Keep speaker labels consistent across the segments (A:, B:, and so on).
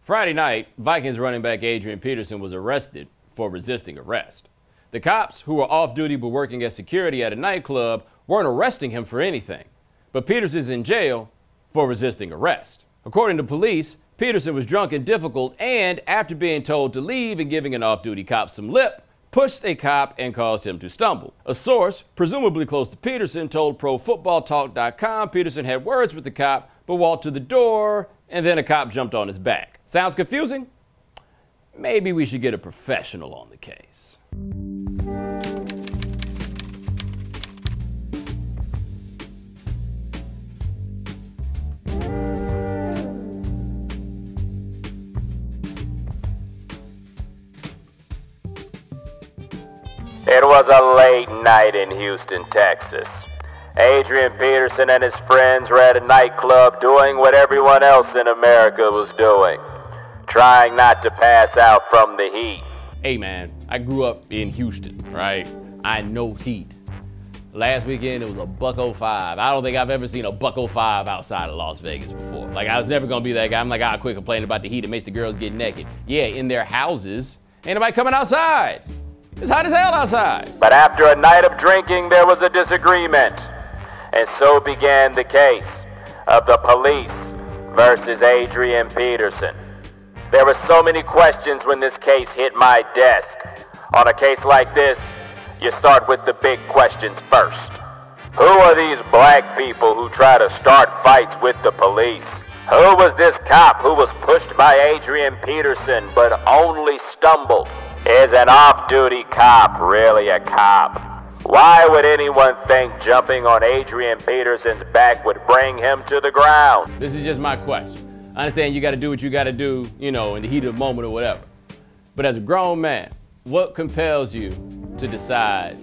A: Friday night, Vikings running back Adrian Peterson was arrested for resisting arrest. The cops, who were off-duty but working as security at a nightclub, weren't arresting him for anything. But Peterson's in jail for resisting arrest. According to police, Peterson was drunk and difficult and, after being told to leave and giving an off-duty cop some lip, pushed a cop and caused him to stumble. A source, presumably close to Peterson, told ProFootballTalk.com Peterson had words with the cop but walked to the door and then a cop jumped on his back. Sounds confusing? Maybe we should get a professional on the case.
B: It was a late night in Houston, Texas. Adrian Peterson and his friends were at a nightclub doing what everyone else in America was doing, trying not to pass out from the heat.
A: Hey man, I grew up in Houston, right? I know heat. Last weekend it was a $1.05. I don't think I've ever seen a $1.05 outside of Las Vegas before. Like, I was never gonna be that guy. I'm like, I'll quit complaining about the heat. It makes the girls get naked. Yeah, in their houses. Ain't nobody coming outside. It's hot as hell outside.
B: But after a night of drinking, there was a disagreement. And so began the case of the police versus Adrian Peterson. There were so many questions when this case hit my desk. On a case like this, you start with the big questions first. Who are these black people who try to start fights with the police? Who was this cop who was pushed by Adrian Peterson but only stumbled? Is an off-duty cop really a cop? Why would anyone think jumping on Adrian Peterson's back would bring him to the ground?
A: This is just my question. I understand you gotta do what you gotta do, you know, in the heat of the moment or whatever. But as a grown man, what compels you to decide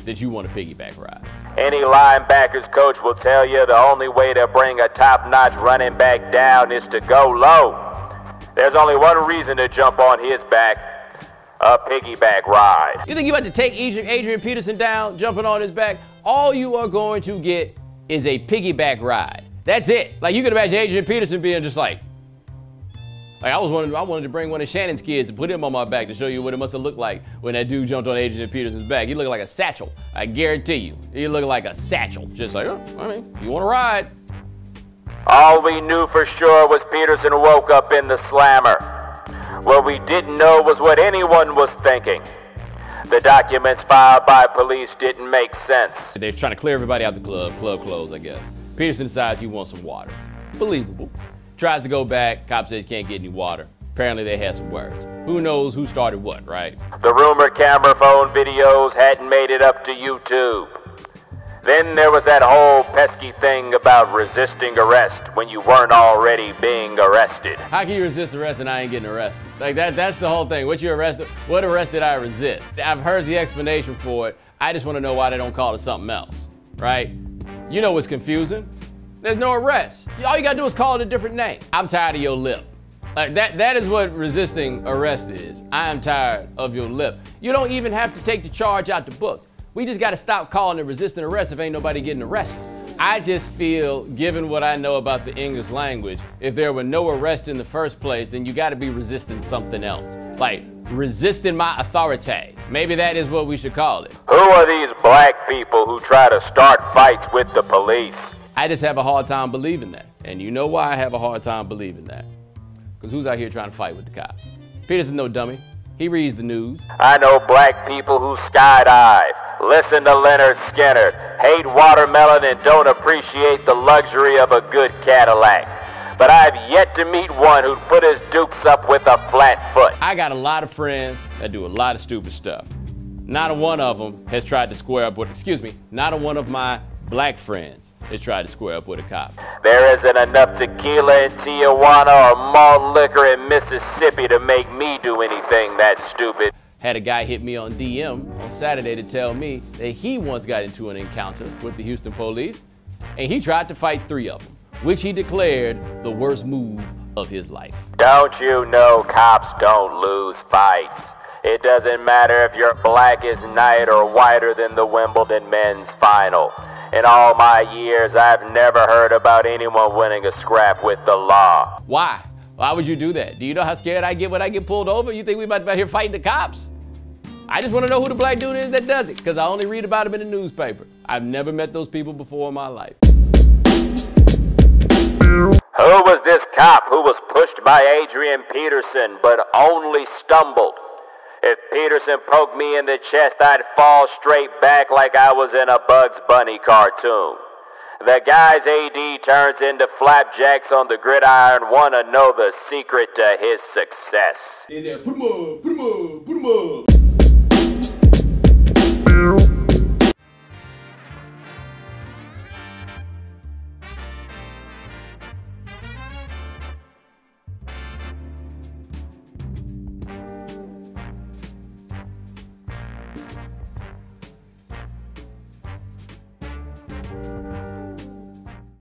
A: that you want a piggyback ride?
B: Any linebackers coach will tell you the only way to bring a top-notch running back down is to go low. There's only one reason to jump on his back: a piggyback ride.
A: You think you about to take Adrian Peterson down, jumping on his back? All you are going to get is a piggyback ride. That's it. Like, you could imagine Adrian Peterson being just like I wanted to bring one of Shannon's kids and put him on my back to show you what it must have looked like when that dude jumped on Adrian Peterson's back. He looked like a satchel. I guarantee you. He looked like a satchel. Just like, oh, I mean, you want to ride?
B: All we knew for sure was Peterson woke up in the slammer. What we didn't know was what anyone was thinking. The documents filed by police didn't make sense.
A: They're trying to clear everybody out the club closed, I guess. Peterson decides he wants some water. Believable. Tries to go back, cop says he can't get any water. Apparently they had some words. Who knows who started what, right?
B: The rumored camera phone videos hadn't made it up to YouTube. Then there was that whole pesky thing about resisting arrest when you weren't already being arrested.
A: How can you resist arrest and I ain't getting arrested? Like, that's the whole thing. What arrest did I resist? I've heard the explanation for it. I just want to know why they don't call it something else, right? You know what's confusing? There's no arrest. All you gotta do is call it a different name. I'm tired of your lip. Like, that is what resisting arrest is. I am tired of your lip. You don't even have to take the charge out the books. We just gotta stop calling it resisting arrest if ain't nobody getting arrested. I just feel, given what I know about the English language, if there were no arrest in the first place, then you gotta be resisting something else. Like, resisting my authority. Maybe that is what we should call it.
B: Who are these black people who try to start fights with the police?
A: I just have a hard time believing that. And you know why I have a hard time believing that? Because who's out here trying to fight with the cops? Peterson's no dummy. He reads the news.
B: I know black people who skydive, listen to Leonard Skinner, hate watermelon, and don't appreciate the luxury of a good Cadillac. But I've yet to meet one who'd put his dukes up with a flat foot.
A: I got a lot of friends that do a lot of stupid stuff. Not a one of them has tried to square up with, not a one of my black friends has tried to square up with a cop.
B: There isn't enough tequila in Tijuana or malt liquor in Mississippi to make me do anything that stupid.
A: Had a guy hit me on DM on Saturday to tell me that he once got into an encounter with the Houston police and he tried to fight 3 of them, which he declared the worst move of his life.
B: Don't you know cops don't lose fights? It doesn't matter if you're black as night or whiter than the Wimbledon men's final. In all my years, I've never heard about anyone winning a scrap with the law.
A: Why? Why would you do that? Do you know how scared I get when I get pulled over? You think we about to be out here fighting the cops? I just want to know who the black dude is that does it, because I only read about him in the newspaper. I've never met those people before in my life.
B: Who was this cop who was pushed by Adrian Peterson but only stumbled? If Peterson poked me in the chest, I'd fall straight back like I was in a Bugs Bunny cartoon. The guy's AD turns into flapjacks on the gridiron, want to know the secret to his success.
C: Put him up, put him up, put him up.